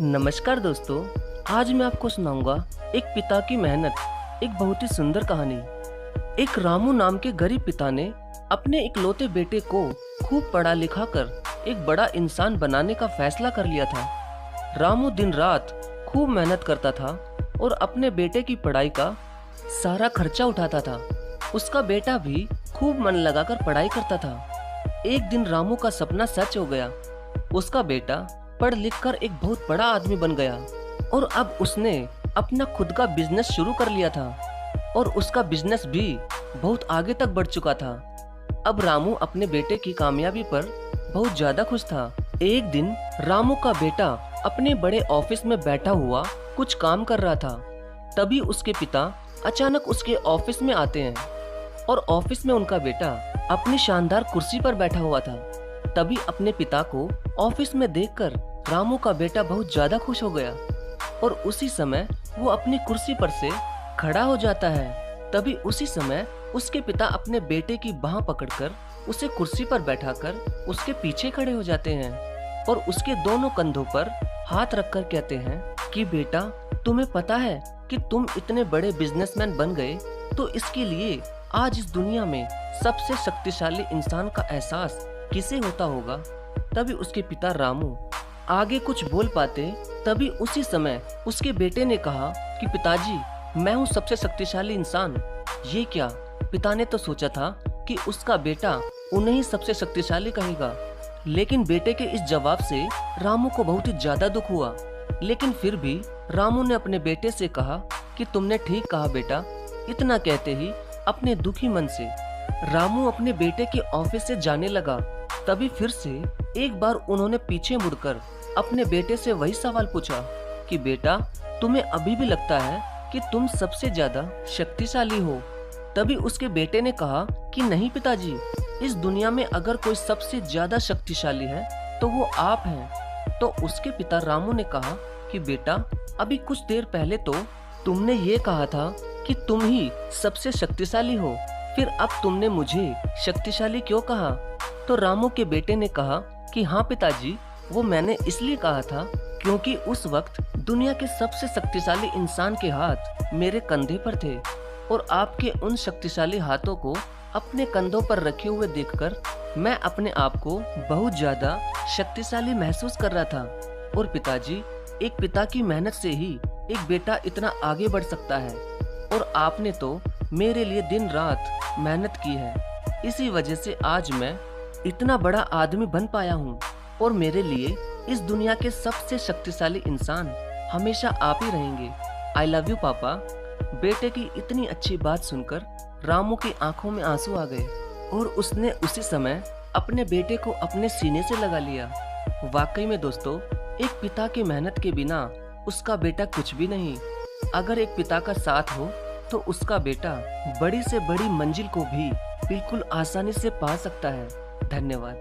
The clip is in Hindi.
नमस्कार दोस्तों। आज मैं आपको सुनाऊंगा एक पिता की मेहनत, एक बहुत ही सुंदर कहानी। एक रामू नाम के गरीब पिता ने अपने इकलौते बेटे को खूब पढ़ा लिखा कर एक बड़ा इंसान बनाने का फैसला कर लिया था। रामू दिन रात खूब मेहनत करता था और अपने बेटे की पढ़ाई का सारा खर्चा उठाता था। उसका बेटा भी खूब मन लगाकर पढ़ाई करता था। एक दिन रामू का सपना सच हो गया। उसका बेटा पढ़ लिख कर एक बहुत बड़ा आदमी बन गया और अब उसने अपना खुद का बिजनेस शुरू कर लिया था और उसका बिजनेस भी बहुत आगे तक बढ़ चुका था। अब रामू अपने बेटे की कामयाबी पर बहुत ज्यादा खुश था। एक दिन रामू का बेटा अपने बड़े ऑफिस में बैठा हुआ कुछ काम कर रहा था। तभी उसके पिता अचानक उसके ऑफिस में आते हैं और ऑफिस में उनका बेटा अपनी शानदार कुर्सी पर बैठा हुआ था। तभी अपने पिता को ऑफिस में देखकर रामू का बेटा बहुत ज्यादा खुश हो गया और उसी समय वो अपनी कुर्सी पर से खड़ा हो जाता है। तभी उसी समय उसके पिता अपने बेटे की बाह पकड़कर उसे कुर्सी पर बैठाकर उसके पीछे खड़े हो जाते हैं और उसके दोनों कंधों पर हाथ रखकर कहते हैं कि बेटा, तुम्हें पता है कि तुम इतने बड़े बिजनेसमैन बन गए तो इसके लिए आज इस दुनिया में सबसे शक्तिशाली इंसान का एहसास किसे होता होगा। तभी उसके पिता रामू आगे कुछ बोल पाते, तभी उसी समय उसके बेटे ने कहा कि पिताजी, मैं हूँ सबसे शक्तिशाली इंसान। ये क्या? पिता ने तो सोचा था कि उसका बेटा उन्हें ही सबसे शक्तिशाली कहेगा, लेकिन बेटे के इस जवाब से रामू को बहुत ही ज्यादा दुख हुआ। लेकिन फिर भी रामू ने अपने बेटे से कहा कि तुमने ठीक कहा बेटा। इतना कहते ही अपने दुखी मन से रामू अपने बेटे के ऑफिस से जाने लगा। तभी फिर से एक बार उन्होंने पीछे मुड़कर अपने बेटे से वही सवाल पूछा कि बेटा, तुम्हें अभी भी लगता है कि तुम सबसे ज्यादा शक्तिशाली हो? तभी उसके बेटे ने कहा कि नहीं पिताजी, इस दुनिया में अगर कोई सबसे ज्यादा शक्तिशाली है तो वो आप हैं। तो उसके पिता रामू ने कहा कि बेटा, अभी कुछ देर पहले तो तुमने ये कहा था कि तुम ही सबसे शक्तिशाली हो, फिर अब तुमने मुझे शक्तिशाली क्यों कहा? तो रामू के बेटे ने कहा कि हाँ पिताजी, वो मैंने इसलिए कहा था क्योंकि उस वक्त दुनिया के सबसे शक्तिशाली इंसान के हाथ मेरे कंधे पर थे और आपके उन शक्तिशाली हाथों को अपने कंधों पर रखे हुए देखकर मैं अपने आप को बहुत ज्यादा शक्तिशाली महसूस कर रहा था। और पिताजी, एक पिता की मेहनत से ही एक बेटा इतना आगे बढ़ सकता है और आपने तो मेरे लिए दिन रात मेहनत की है। इसी वजह से आज मैं इतना बड़ा आदमी बन पाया हूँ और मेरे लिए इस दुनिया के सबसे शक्तिशाली इंसान हमेशा आप ही रहेंगे। आई लव यू पापा। बेटे की इतनी अच्छी बात सुनकर रामू की आंखों में आंसू आ गए और उसने उसी समय अपने बेटे को अपने सीने से लगा लिया। वाकई में दोस्तों, एक पिता की मेहनत के बिना उसका बेटा कुछ भी नहीं। अगर एक पिता का साथ हो तो उसका बेटा बड़ी से बड़ी मंजिल को भी बिल्कुल आसानी से पा सकता है। धन्यवाद।